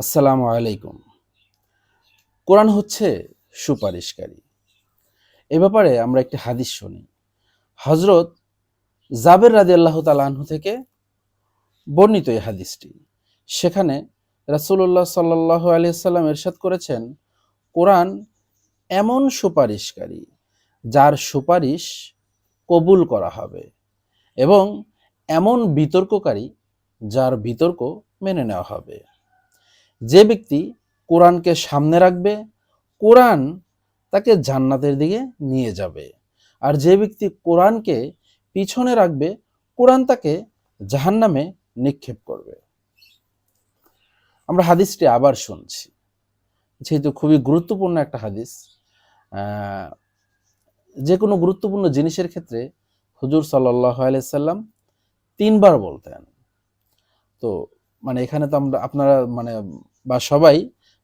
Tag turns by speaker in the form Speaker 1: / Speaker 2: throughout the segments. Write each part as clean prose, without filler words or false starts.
Speaker 1: আসসালামু আলাইকুম। কোরআন হচ্ছে সুপারিশকারী। এ ব্যাপারে আমরা একটি হাদিস শুনি। হযরত জাবের রাদিয়াল্লাহু তাআলা আনহু থেকে বর্ণিত এই হাদিসটি। সেখানে রাসূলুল্লাহ সাল্লাল্লাহু আলাইহি ওয়াসাল্লাম ইরশাদ করেছেন, কোরআন এমন সুপারিশকারী যার সুপারিশ কবুল করা হবে এবং এমন বিতর্ককারী যার বিতর্ক মেনে নেওয়া হবে। যে ব্যক্তি কোরআনকে সামনে রাখবে, কোরআন তাকে জান্নাতের দিকে নিয়ে যাবে। আর যে ব্যক্তি কোরআনকে পিছনে রাখবে, কোরআন তাকে জাহান্নামে নিক্ষেপ করবে। আমরা হাদিসটি আবার শুনছি, যেহেতু খুবই গুরুত্বপূর্ণ একটা হাদিস। যে কোনো গুরুত্বপূর্ণ জিনিসের ক্ষেত্রে হুজুর সাল্লাল্লাহু আলাইহি সাল্লাম ৩ বার বলতেন। তো এখানে তো আপনারা বা সবাই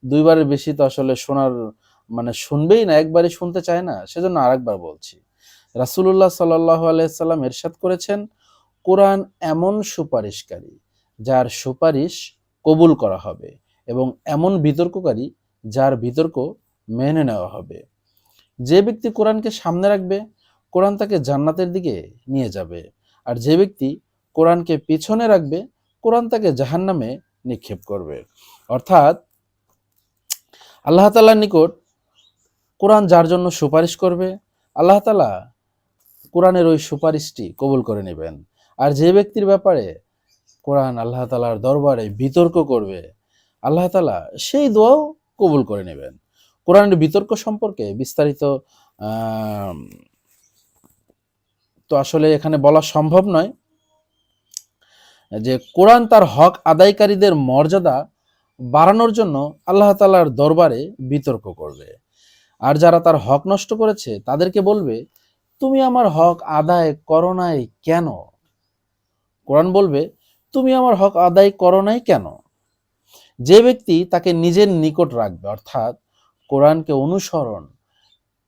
Speaker 1: ২ বারের বেশি তো আসলে শোনার শুনবেই না, একবারই শুনতে চায় না। সেজন্য আরেকবার বলছি। রাসূলুল্লাহ সাল্লাল্লাহু আলাইহি সাল্লাম ইরশাদ করেছেন, কোরআন এমন সুপারিশকারী যার সুপারিশ কবুল করা হবে এবং এমন বিতর্ককারী যার বিতর্ক মেনে নেওয়া হবে। যে ব্যক্তি কোরআনকে সামনে রাখবে, কোরআন তাকে জান্নাতের দিকে নিয়ে যাবে। আর যে ব্যক্তি কোরআনকে পিছনে রাখবে, কোরআন তাকে জাহান্নামে নিক্ষেপ করবে। অর্থাৎ আল্লাহ তাআলার নিকট কোরআন যার জন্য সুপারিশ করবে, আল্লাহ তাআলা কোরআনের ওই সুপারিশটি কবুল করে নেবেন। আর যে ব্যক্তির ব্যাপারে কোরআন আল্লাহ তাআলার দরবারে বিতর্ক করবে, আল্লাহ তাআলা সেই দোয়াও কবুল করে নেবেন। কোরআনের বিতর্ক সম্পর্কে বিস্তারিত তো আসলে এখানে বলা সম্ভব নয়, যে কোরআন তার হক আদায়কারীদের মর্যাদা বাড়ানোর জন্য আল্লাহ তাআলার দরবারে বিতর্ক করবে। আর যারা তার হক নষ্ট করেছে তাদেরকে বলবে, তুমি আমার হক আদায় করো নাই কেন? কোরআন বলবে, তুমি আমার হক আদায় করো নাই কেন? যে ব্যক্তি তাকে নিজের নিকট রাখবে, অর্থাৎ কোরআনকে অনুসরণ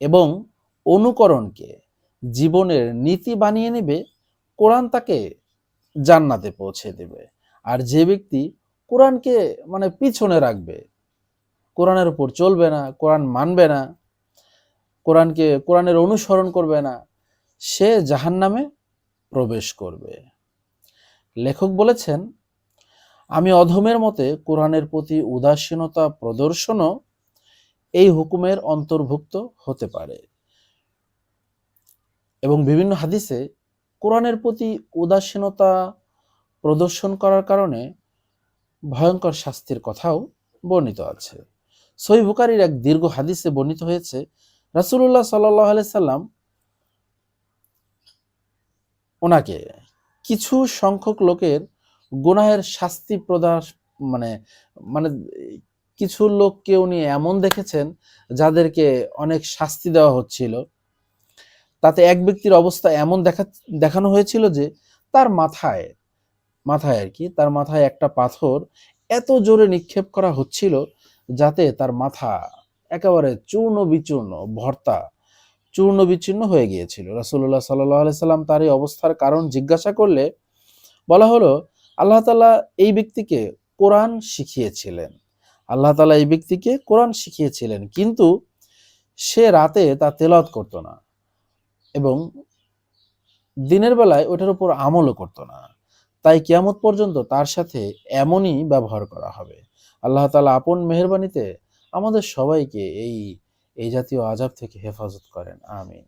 Speaker 1: এবং অনুকরণকে জীবনের নীতি বানিয়ে নেবে, কোরআন তাকে জান্নাতে পৌঁছে দেবে। আর যে ব্যক্তি কোরআনকে পিছনে রাখবে, কোরআনের উপর চলবে না, কোরআন মানবে না, কোরআনের অনুসরণ করবে না, সে জাহান্নামে প্রবেশ করবে। লেখক বলেছেন, আমি অধমের মতে কোরআনের প্রতি উদাসীনতা প্রদর্শনও এই হুকুমের অন্তর্ভুক্ত হতে পারে। এবং বিভিন্ন হাদিসে কোরআনের প্রতি উদাসীনতা প্রদর্শন করার কারণে ভয়ঙ্কর শাস্তির কথাও বর্ণিত আছে। সহিহ বুখারীর এক দীর্ঘ হাদিসে বর্ণিত হয়েছে, রাসূলুল্লাহ সাল্লাল্লাহু আলাইহি সাল্লাম ওনাকে কিছু সংখ্যক লোকের গুনাহের শাস্তি প্রদান মানে মানে কিছু লোককে উনি এমন দেখেছেন যাদেরকে অনেক শাস্তি দেওয়া হচ্ছিল। তাতে এক ব্যক্তির অবস্থা এমন দেখানো হয়েছিল যে তার মাথায় আর কি, তার মাথায় একটা পাথর এত জোরে নিক্ষেপ করা হচ্ছিল যাতে তার মাথা একেবারে চূর্ণ বিচূর্ণ হয়ে গিয়েছিল। রাসূলুল্লাহ সাল্লাল্লাহু আলাইহি সাল্লাম তার এই অবস্থার কারণ জিজ্ঞাসা করলে বলা হলো, আল্লাহ তাআলা এই ব্যক্তিকে কোরআন শিখিয়েছিলেন। আল্লাহ তাআলা এই ব্যক্তিকে কোরআন শিখিয়েছিলেন, কিন্তু সে রাতে তা তেলাওয়াত করতো না এবং দিনের বেলায় ওটার উপর আমলও করতো না। তাই কিয়ামত পর্যন্ত তার সাথে এমনই ব্যবহার করা হবে। আল্লাহ তাআলা আপন মেহেরবানিতে আমাদের সবাইকে এই জাতীয় আযাব থেকে হেফাজত করেন। আমিন।